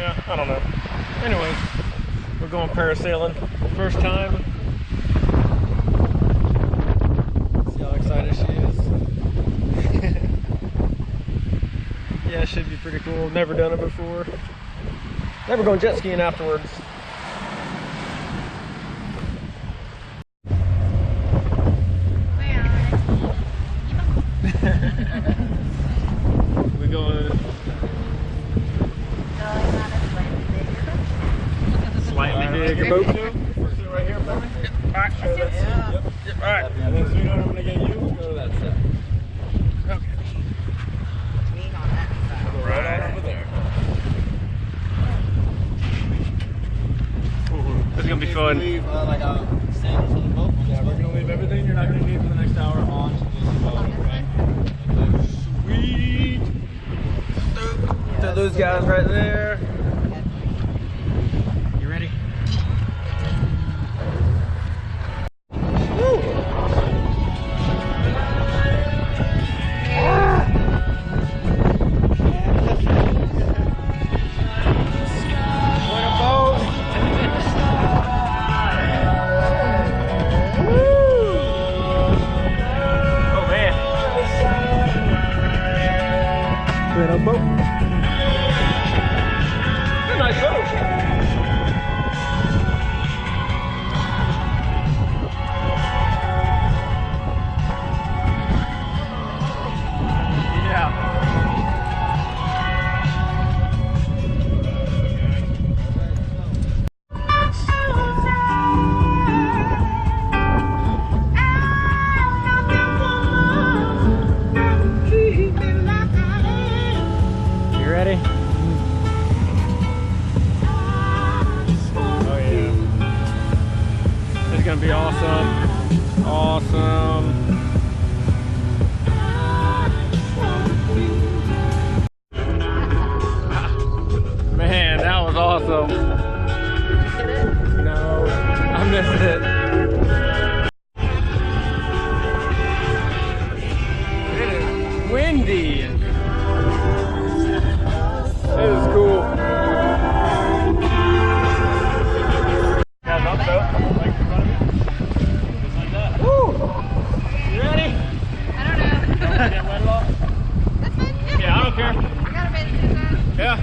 Yeah, I don't know. Anyways, we're going parasailing. First time. See how excited she is. Yeah, it should be pretty cool. Never done it before. Never going jet skiing afterwards. We're going slightly bigger boat. Right here, baby. Alright. Yep. Alright. And then so you know what I'm gonna get you? Let's go to that side. Okay. Go right on over there. This is gonna be fun. Leave, sandals on the boat. Yeah, we're gonna leave everything you're not gonna need for the next hour on this boat, okay? Sweet! So those guys right there. You ready? Woo! Little boat. It's a nice boat. Yeah. Ready? Oh yeah. This is gonna be awesome. Awesome. Man, that was awesome. No, I missed it. It is windy. It is cool. Guys, up though. Like in front of you. Just like that. Woo! You ready? I don't know. Get wet at all? That's fine. Yeah, I don't care. I got a bit to do that. Yeah,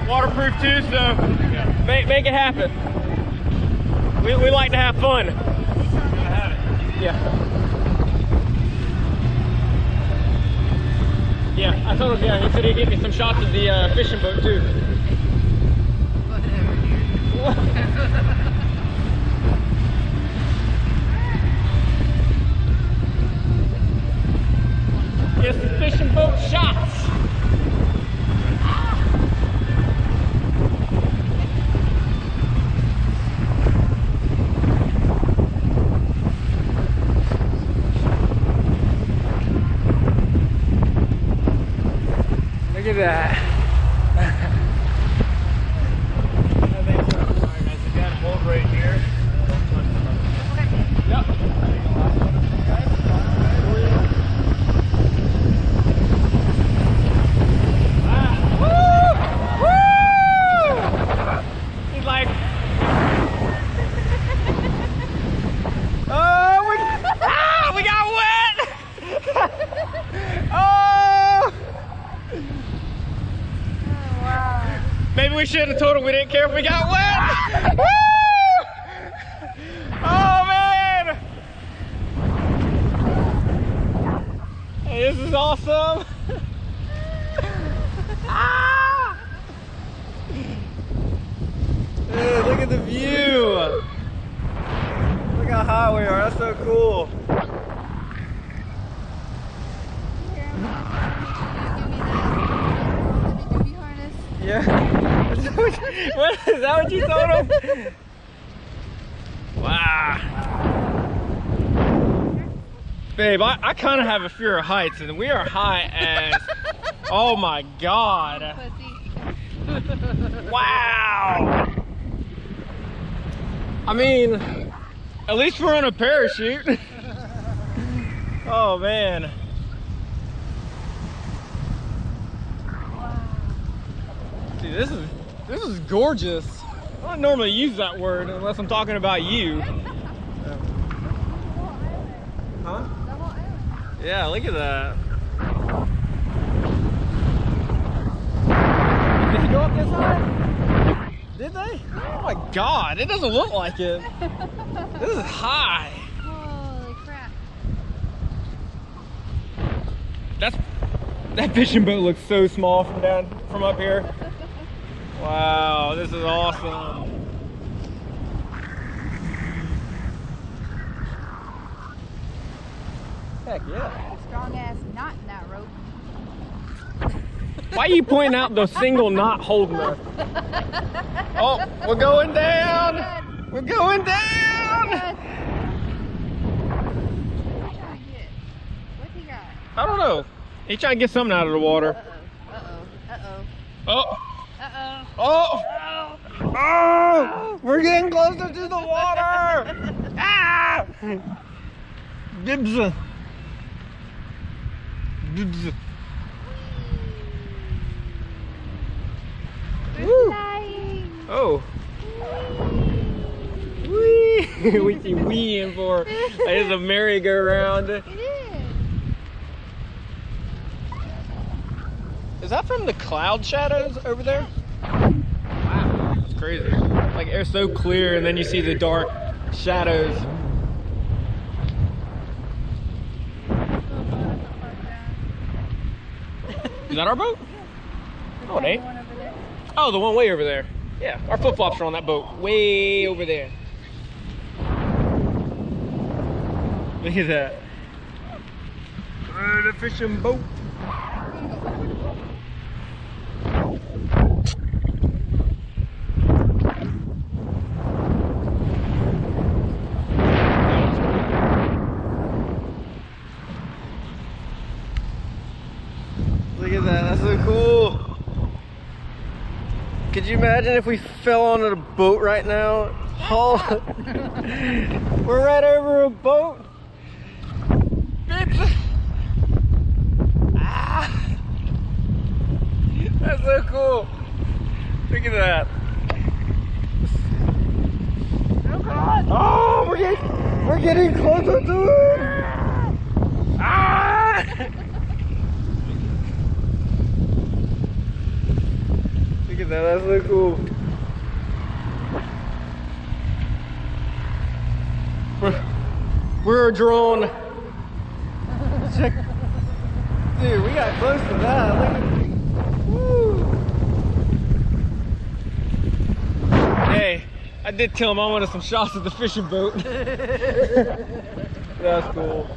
waterproof too, so make it happen. We like to have fun. Yeah. Yeah, I told him, yeah, he said he'd give me some shots of the fishing boat too. Get some fishing boat shots. Look at that. Alright guys, we got a hold right here. Yep. Woo! Woo! He's like, oh, we got wet! Oh! Maybe we should have told him we didn't care if we got wet. Woo! Oh man! Hey, this is awesome. Ah! Dude, look at the view. Look how high we are. That's so cool. Yeah. What, is that what you told him? Wow. Babe, I kind of have a fear of heights, and we are high as... Oh my God. Wow. I mean, at least we're on a parachute. Oh man. Dude, this is This is gorgeous. I don't normally use that word unless I'm talking about you. Huh? Yeah, look at that. Did you go up this high? Did they? Oh my God, it doesn't look like it. This is high. Holy crap. That fishing boat looks so small from up here. Wow, this is awesome. Heck yeah. Strong ass knot in that rope. Why are you pointing out the single knot holding us? Oh, we're going down! We're going down! What's he got? I don't know. He's trying to get something out of the water. Oh! Oh! Oh! We're getting closer to the water! Ah! Dibs. Dibs. Woo! Oh! Wee! We see weeing for it's a merry-go-round. It is. Is that from the cloud shadows over there? Wow, that's crazy. Like it's so clear, and then you see the dark shadows. Is that our boat? No, it ain't. Oh, the one way over there. Yeah, our flip-flops are on that boat. Way over there. Look at that. The fishing boat. Look at that, that's so cool. Could you imagine if we fell onto the boat right now? Oh, we're right over a boat. Ah, that's so cool. Look at that. Oh, we're getting closer to it. Ah! Look at that, that's so cool. We're a drone. Check. Dude, we got close to that. Look at, woo. Hey, I did tell him I wanted some shots of the fishing boat. That's cool.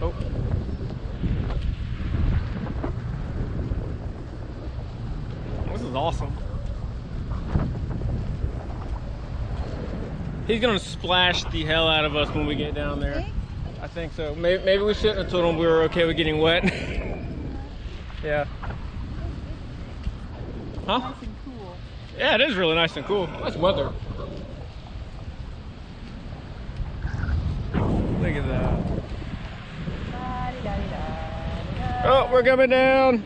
Oh. This is awesome. He's gonna splash the hell out of us when we get down there. I think so. Maybe we shouldn't have told him we were okay with getting wet. Yeah. Huh? Nice and cool. Yeah, it is really nice and cool. Nice weather. Look at that. Oh, we're coming down.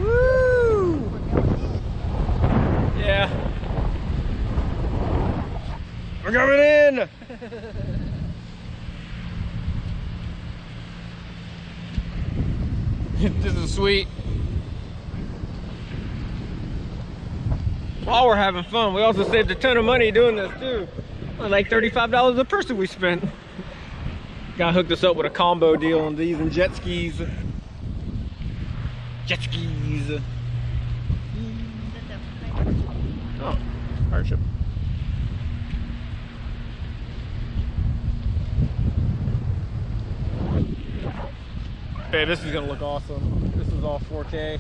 Woo! Yeah. We're coming in. This is sweet. While we're having fun, we also saved a ton of money doing this too. Like $35 a person we spent. Guy hooked us up with a combo deal on these and jet skis. Jet skis. Oh, hardship. Hey, this is gonna look awesome. This is all 4K.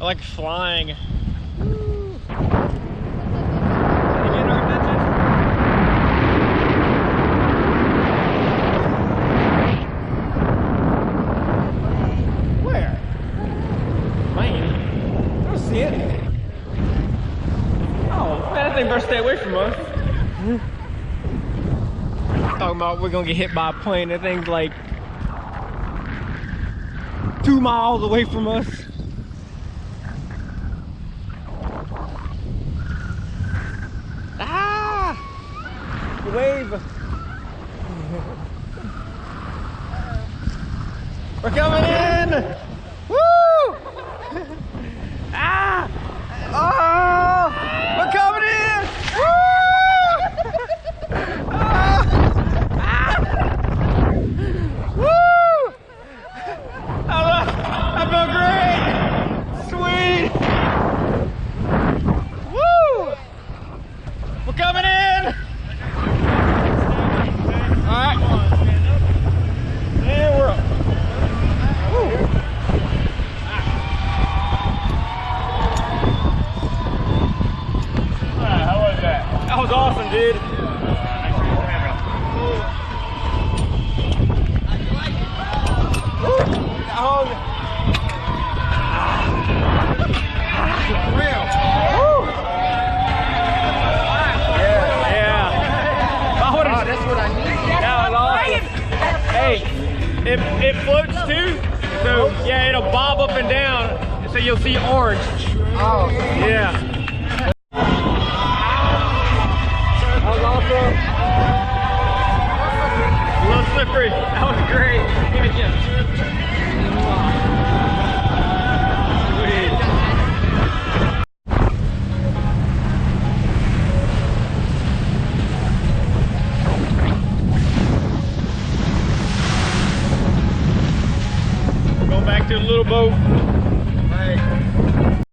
I like flying. Woo. Can you get our attention? Where? Man, I don't see it. Oh, man, that thing better stay away from us. Oh, talking about we're gonna get hit by a plane. That thing's like 2 miles away from us. Ah! Wave. We're coming in! Woo! Ah! Oh! We're coming in! Woo! Ah! Ah! Woo! I feel great! Sweet! Woo! We're coming in! Alright. And we're up. That was awesome, dude. That's what I need. That was awesome. Hey, it floats too. So yeah, it'll bob up and down. So you'll see orange. Oh. Yeah.